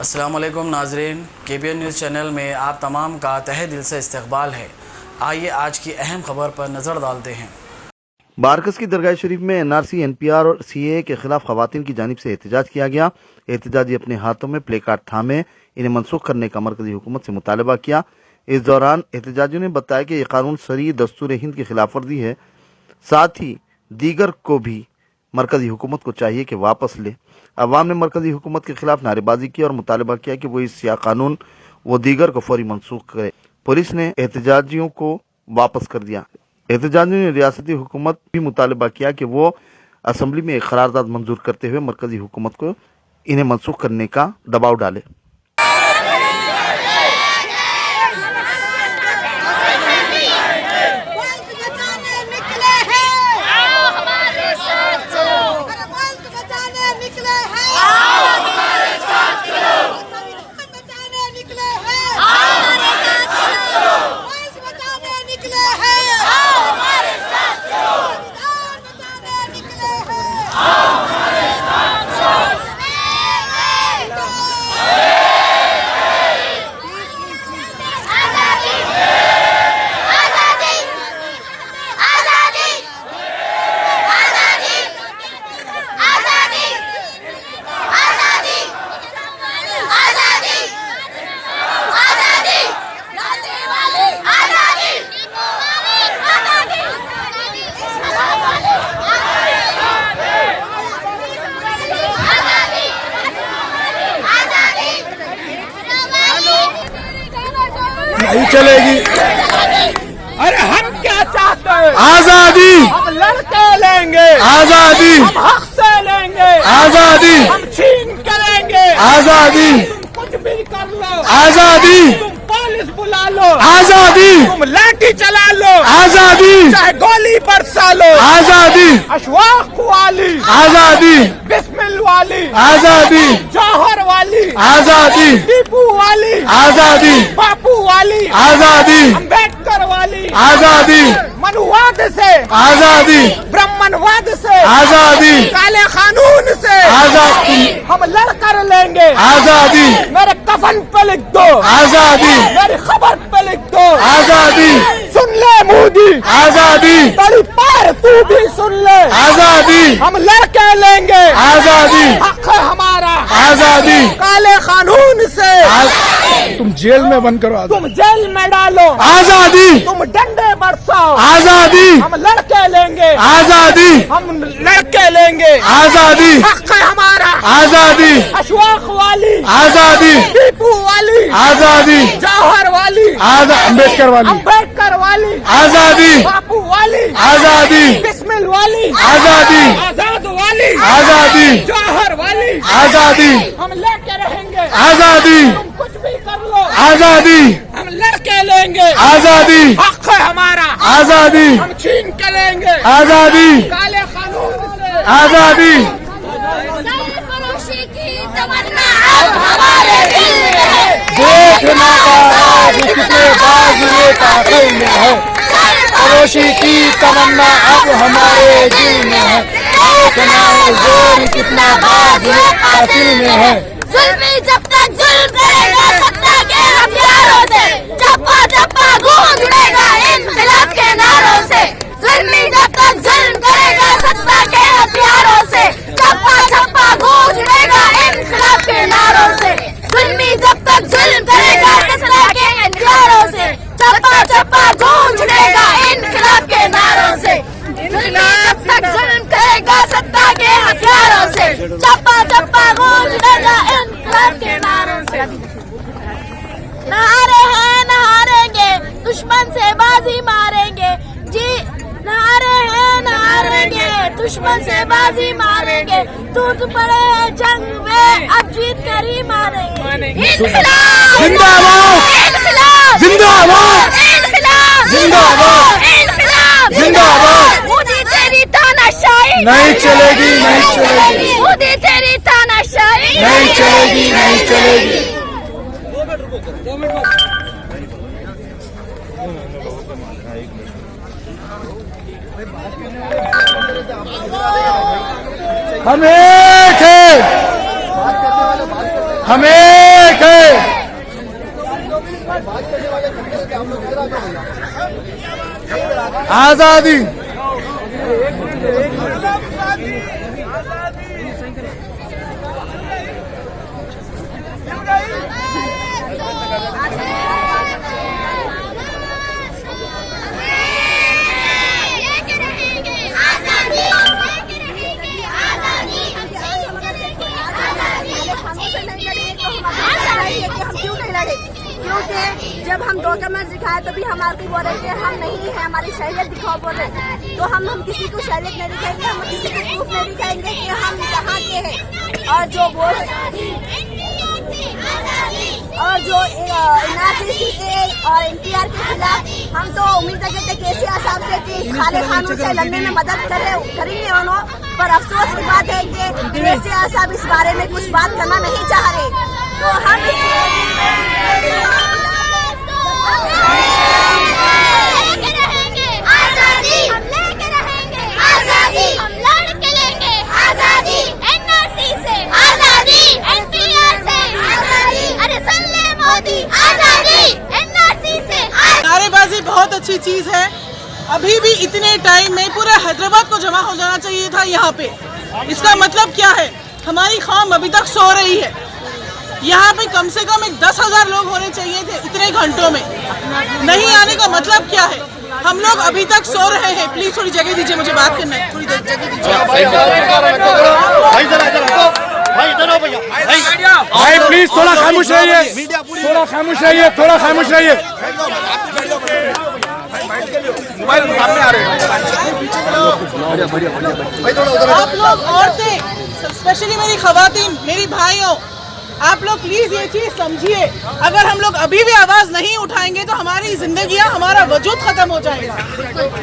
अस्सलाम वालेकुम नाजरीन, KBN न्यूज़ चैनल में आप तमाम का तहे दिल से इस्तकबाल है। आइए आज की अहम खबर पर नज़र डालते हैं। बारकस की दरगाह शरीफ में NRC, NPR और CAA के खिलाफ खवातीन की जानिब से एहतजाज किया गया। एहतजाजी अपने हाथों में प्ले कार्ड थामे इन्हें मनसूख करने का मरकजी हुकूमत से मुतालबा किया। इस दौरान एहतजाजियों ने बताया कि यह कानून शरई दस्तूर हिंद की खिलाफ वर्जी है। साथ ही दीगर को भी मरकजी हुकूमत को चाहिए कि वापस ले। अवाम ने मरकजी हुकूमत के खिलाफ नारेबाजी की और मुतालबा किया कि वो इस कानून व दीगर को फौरी मनसूख करे। पुलिस ने एहतजाजियों को वापस कर दिया। एहतजाजियों ने रियासती हुकूमत भी मुतालबा किया कि वो असम्बली में एक करारदाद मंजूर करते हुए मरकजी हुकूमत को इन्हें मनसूख करने का दबाव डाले। नहीं चलेगी। अरे हम क्या चाहते हैं? आजादी। हम लड़के लेंगे, आजादी। हम हक से लेंगे, आजादी। हम छीन करेंगे, आजादी। तुम कुछ भी कर लो, आजादी। तुम पुलिस बुला लो, आजादी। तुम लाठी चला लो, आजादी। चाहे गोली बरसा लो, आजादी। अशवाक वाली, आजादी। बिस्मिल वाली, आजादी। जौहर वाली, आजादी। टीपू वाली, आजादी। बापू वाली, आजादी। अम्बेडकर वाली, आजादी। मनुवाद से, आजादी। ब्राह्मणवाद से, आजादी। काले कानून से आजादी। हम लड़ कर लेंगे। आजादी। मेरे कफन पे लिख दो, आजादी। मेरी खबर पे लिख दो, आजादी। सुन ले मोदी, आजादी। बड़ी पैर तू भी सुन ले, आजादी। हम लड़के लेंगे, आजादी। हक है हमारा, आजादी। काले कानून से तुम जेल में बंद करो। तुम जेल में डालो, आजादी। तुम डंडे बरसाओ, आजादी। हम लड़के लेंगे, आजादी। हम लड़के लेंगे, आजादी। हक है हमारा, आजादी। अशवाक वाली, आजादी। टीपू वाली, आजादी। जौहर वाली, अम्बेडकर वाली, अम्बेडकर वाली, आजादी। बापू वाली, आजादी। बिस्मिल वाली, आजादी। आजाद वाली, आजादी। जौहर वाली, आजादी। हम लेके रहेंगे, आजादी। तुम कुछ भी कर लो, आजादी। हम लड़के लेंगे, आजादी। हक है हमारा, आजादी। हम छीन के लेंगे, आजादी। काले कानून से आजादी। सरफरोशी की तमन्ना अब हमारे दिल में है। देखना आज कितने बाजुए ताक़त में है। फरोशी की तमन्ना अब हमारे दिल में है। देखना जोर कितना बाजुए कातिल में है। जुल्मी जब तक जुल्म करेगा सत्ता के हथियारों से, चप्पा चप्पा गूंज उड़ेगा इनकलाब के नारों से। जुल्मी जब तक जुल्म करेगा सत्ता के हथियारों से, चप्पा चप्पा गूंज उड़ेगा इनकलाब के नारों से। जुल्मी जब तक जुल्म करेगा सत्ता के हथियारों से, चप्पा चप्पा गूंज उड़ेगा इनकलाब के नारों से। जुल्मी जब तक जुल्म करेगा सत्ता के हथियारों से, चप्पा चप्पा गूंज उड़ेगा इनकलाब के नारों से। न हारे हैं न हारेंगे, दुश्मन से बाजी मारेंगे जी। न हारे हैं न हारेंगे, दुश्मन से बाजी मारेंगे। टूट पड़े हैं जंग में, अब जीत कर ही मारेंगे। इंकलाब जिंदाबाद। इंकलाब जिंदाबाद। इंकलाब जिंदाबाद। इंकलाब जिंदाबाद। मोदी तेरी तानाशाही नहीं चलेगी, नहीं चलेगी, मोदी तेरी तानाशाही नहीं चलेगी, नहीं चलेगी। हम एक हैं, हम एक आजादी। क्योंकि जब हम डॉक्यूमेंट्स दिखाए तभी हमारे को बोल रहे थे हम नहीं है, हमारी शहरियत दिखाओ बोल रहे। तो हम किसी को शहरियत नहीं दिखाएंगे, हम किसी को प्रूफ नहीं दिखाएंगे कि हम कहाँ के हैं। और जो बोल और जो NRC और NPR के खिलाफ हम तो उम्मीद करते केसीआर साहब से कि काले कानून से लड़ने में मदद करेंगे उन्होंने, पर अफसोस की बात है कि केसीआर साहब इस बारे में कुछ बात करना नहीं चाह रहे। तो हम नारेबाजी बहुत अच्छी चीज है। अभी भी इतने टाइम में पूरे हैदराबाद को जमा हो जाना चाहिए था यहाँ पे। इसका मतलब क्या है? हमारी कौम अभी तक सो रही है। यहाँ पे कम से कम 10,000 लोग होने चाहिए थे इतने घंटों में। नहीं आने का मतलब क्या है? हम लोग अभी तक सो रहे हैं। प्लीज थोड़ी जगह दीजिए, मुझे बात करना है। थोड़ी देर जगह दीजिए। भाई प्लीज थोड़ा खामोश रहिए, थोड़ा खामोश रहिए, थोड़ा खामोश रहिए। आप लोग औरतें, स्पेशली मेरी खवातीन, मेरी भाइयों, आप लोग प्लीज ये चीज समझिए। अगर हम लोग अभी भी आवाज नहीं उठाएंगे तो हमारी जिंदगियां, हमारा वजूद खत्म हो जाएगा।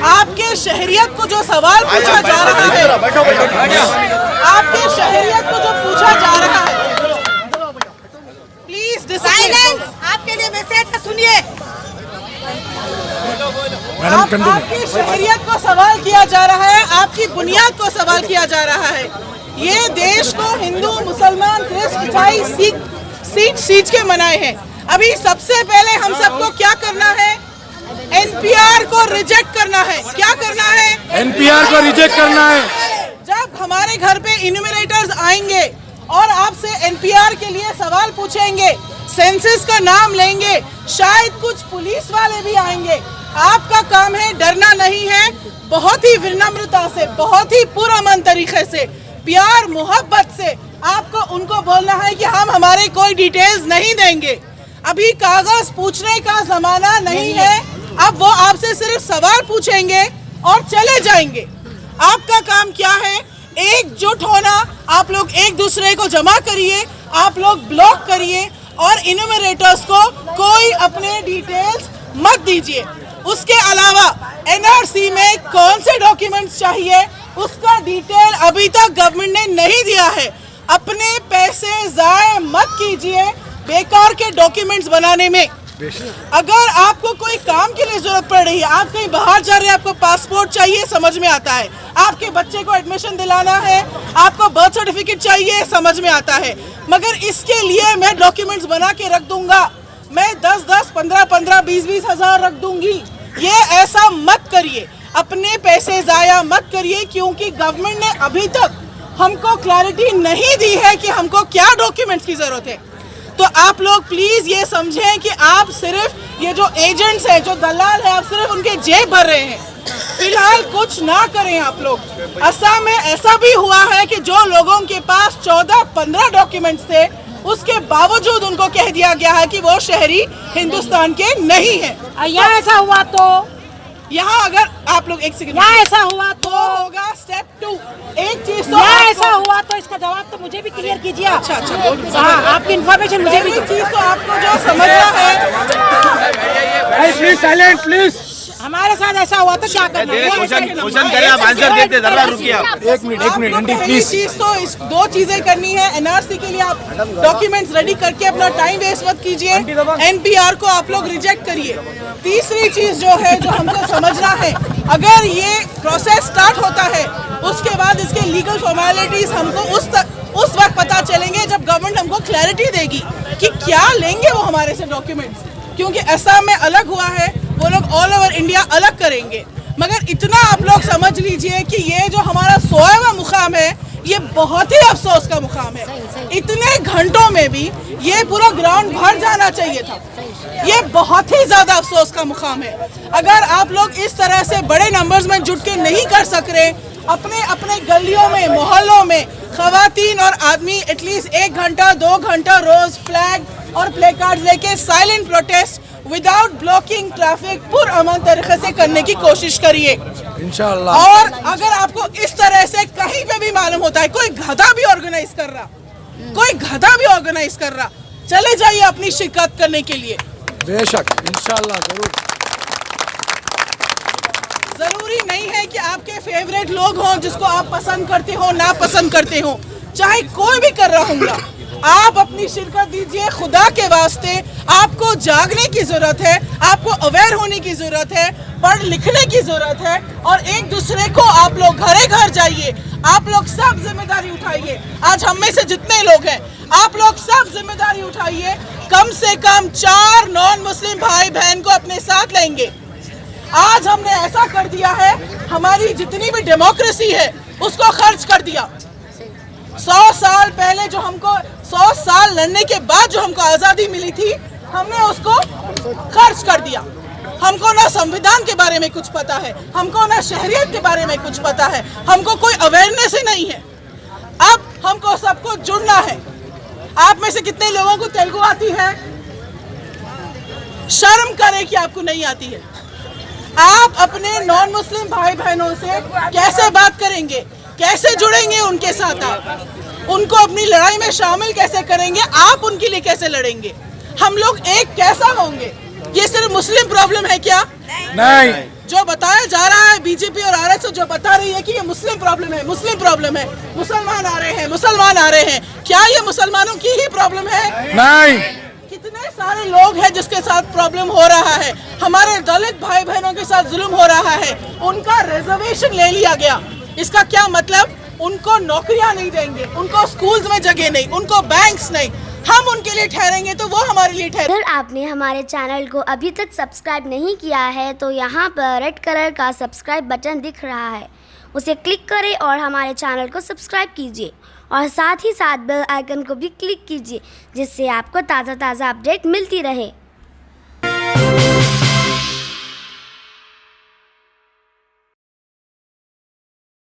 आपके शहरियत को जो सवाल पूछा जा रहा है, आपके शहरियत को जो पूछा जा रहा है, प्लीज साइलेंस। आपके लिए मैसेज है, सुनिए। आपकी शहरियत को सवाल किया जा रहा है, आपकी बुनियाद को सवाल किया जा रहा है। ये देश को हिंदू, मुसलमान, क्रिश्चियन, ईसाई, सिख सींच के मनाए हैं। अभी सबसे पहले हम सबको क्या करना है? NPR को रिजेक्ट करना है। क्या करना है? NPR को रिजेक्ट करना है। जब हमारे घर पे इन्यूमरेटर्स आएंगे और आपसे NPR के लिए सवाल पूछेंगे, सेंसस का नाम लेंगे, शायद कुछ पुलिस वाले भी आएंगे। आपका काम है, डरना नहीं है। बहुत ही विनम्रता से, बहुत ही पुरअमन तरीके से, प्यार मोहब्बत से आपको उनको बोलना है कि हम हमारे कोई डिटेल्स नहीं देंगे। अभी कागज पूछने का जमाना नहीं है। अब वो आपसे सिर्फ सवाल पूछेंगे और चले जाएंगे। आपका काम क्या है? एकजुट होना। आप लोग एक दूसरे को जमा करिए, आप लोग ब्लॉक करिए और इन्यूमरेटर्स को कोई अपने डिटेल्स मत दीजिए। उसके अलावा NRC में कौन से डॉक्यूमेंट्स चाहिए उसका डिटेल अभी तक गवर्नमेंट ने नहीं दिया है। अपने पैसे जाए मत कीजिए बेकार के डॉक्यूमेंट्स बनाने में। अगर आपको कोई काम के लिए जरूरत पड़ रही है, आप कहीं बाहर जा रहे हैं, आपको पासपोर्ट चाहिए, समझ में आता है। आपके बच्चे को एडमिशन दिलाना है, आपको बर्थ सर्टिफिकेट चाहिए, समझ में आता है। मगर इसके लिए मैं डॉक्यूमेंट्स बना के रख दूंगा, मैं 10-10, 15-15, 20-20 हज़ार रख दूंगी। ये ऐसा मत करिए, अपने पैसे जाया मत करिए, क्योंकि गवर्नमेंट ने अभी तक हमको क्लैरिटी नहीं दी है कि हमको क्या डॉक्यूमेंट्स की जरूरत है। तो आप लोग प्लीज ये समझें कि आप सिर्फ ये जो एजेंट्स हैं, जो दलाल हैं, आप सिर्फ उनके जेब भर रहे हैं। फिलहाल कुछ ना करें आप लोग। असम में ऐसा भी हुआ है कि जो लोगों के पास 14-15 डॉक्यूमेंट्स थे, उसके बावजूद उनको कह दिया गया है कि वो शहरी हिंदुस्तान के नहीं है। यहाँ ऐसा हुआ तो यहाँ अगर आप लोग एक सेकंड, यहाँ ऐसा हुआ तो होगा स्टेप 2। एक चीज तो यहाँ ऐसा हुआ तो इसका जवाब तो मुझे भी क्लियर कीजिए। अच्छा, हाँ, आपकी इन्फॉर्मेशन मुझे भी चीज तो आपको जो समझना है। Please silent please. हमारे साथ ऐसा हुआ तो क्या करना है? क्वेश्चन करें, आप आंसर देते, जरा रुकिए आप। एक मिनट आंटी प्लीज। चीज तो इस 2 चीजें करनी है। NRC के लिए आप डॉक्यूमेंट्स रेडी करके अपना टाइम वेस्ट मत कीजिए। NPR को आप लोग रिजेक्ट करिए। तीसरी चीज जो है, जो हमको समझना है, अगर ये प्रोसेस स्टार्ट होता है, उसके बाद इसके लीगल फॉर्मेलिटीज हमको उस वक्त पता चलेंगे जब गवर्नमेंट हमको क्लैरिटी देगी कि क्या लेंगे वो हमारे से डॉक्यूमेंट्स। क्योंकि असम में अलग हुआ है, वो लोग ऑल ओवर इंडिया अलग करेंगे। मगर इतना आप लोग समझ लीजिए कि ये जो हमारा 100वां मुकाम है, ये बहुत ही अफसोस का मुकाम है। इतने घंटों में भी ये पूरा ग्राउंड भर जाना चाहिए था। ये बहुत ही ज्यादा अफसोस का मुकाम है। अगर आप लोग इस तरह से बड़े नंबर्स में जुट के नहीं कर सक रहे, अपने अपने गलियों में, मोहल्लों में खवातीन और आदमी एटलीस्ट 1 घंटा 2 घंटा रोज फ्लैग और प्ले कार्ड लेके silent protest without blocking traffic पुरअमन तरीके से करने की कोशिश करिए इंशाअल्लाह। और अगर आपको इस तरह से कहीं पे भी मालूम होता है कोई गधा भी ऑर्गेनाइज कर रहा, चले जाइए अपनी शिरकत करने के लिए। बेशक इंशाअल्लाह जरूर। जरूरी नहीं है कि आपके फेवरेट लोग हों जिसको आप पसंद करते हो, ना पसंद करते हो, चाहे कोई भी कर रहा होगा, आप अपनी शिरकत दीजिए। खुदा के वास्ते आपको जागने की जरूरत है, आपको अवेयर होने की जरूरत है, पढ़ लिखने की जरूरत है, और एक दूसरे को आप लोग घरे घर जाइए, आप लोग सब जिम्मेदारी उठाइए। आज हम में से जितने लोग हैं, आप लोग सब जिम्मेदारी उठाइए। कम से कम 4 नॉन मुस्लिम भाई बहन को अपने साथ लेंगे। आज हमने ऐसा कर दिया है, हमारी जितनी भी डेमोक्रेसी है उसको खर्च कर दिया। 100 साल पहले जो हमको 100 साल लड़ने के बाद जो हमको आज़ादी मिली थी, हमने उसको खर्च कर दिया। हमको ना संविधान के बारे में कुछ पता है, हमको ना शहरियत के बारे में कुछ पता है, हमको कोई अवेयरनेस ही नहीं है। अब हमको सबको जुड़ना है। आप में से कितने लोगों को तेलुगु आती है? शर्म करें कि आपको नहीं आती है। आप अपने नॉन मुस्लिम भाई बहनों से कैसे बात करेंगे, कैसे जुड़ेंगे उनके साथ, आप उनको अपनी लड़ाई में शामिल कैसे करेंगे, आप उनके लिए कैसे लड़ेंगे, हम लोग एक कैसा होंगे? ये सिर्फ मुस्लिम प्रॉब्लम है क्या? नहीं। जो बताया जा रहा है बीजेपी और आरएसएस जो बता रही है कि ये मुस्लिम प्रॉब्लम है, मुसलमान आ रहे हैं, क्या ये मुसलमानों की ही प्रॉब्लम है? नहीं। कितने सारे लोग हैं जिसके साथ प्रॉब्लम हो रहा है। हमारे दलित भाई बहनों के साथ जुल्म हो रहा है, उनका रिजर्वेशन ले लिया गया। इसका क्या मतलब? उनको नौकरियां नहीं देंगे, उनको स्कूल्स में जगह नहीं, उनको बैंक्स नहीं। हम उनके लिए ठहरेंगे तो वो हमारे लिए ठहरे। अगर आपने हमारे चैनल को अभी तक सब्सक्राइब नहीं किया है तो यहाँ पर रेड कलर का सब्सक्राइब बटन दिख रहा है, उसे क्लिक करें और हमारे चैनल को सब्सक्राइब कीजिए और साथ ही साथ बेल आइकन को भी क्लिक कीजिए, जिससे आपको ताज़ा अपडेट मिलती रहे।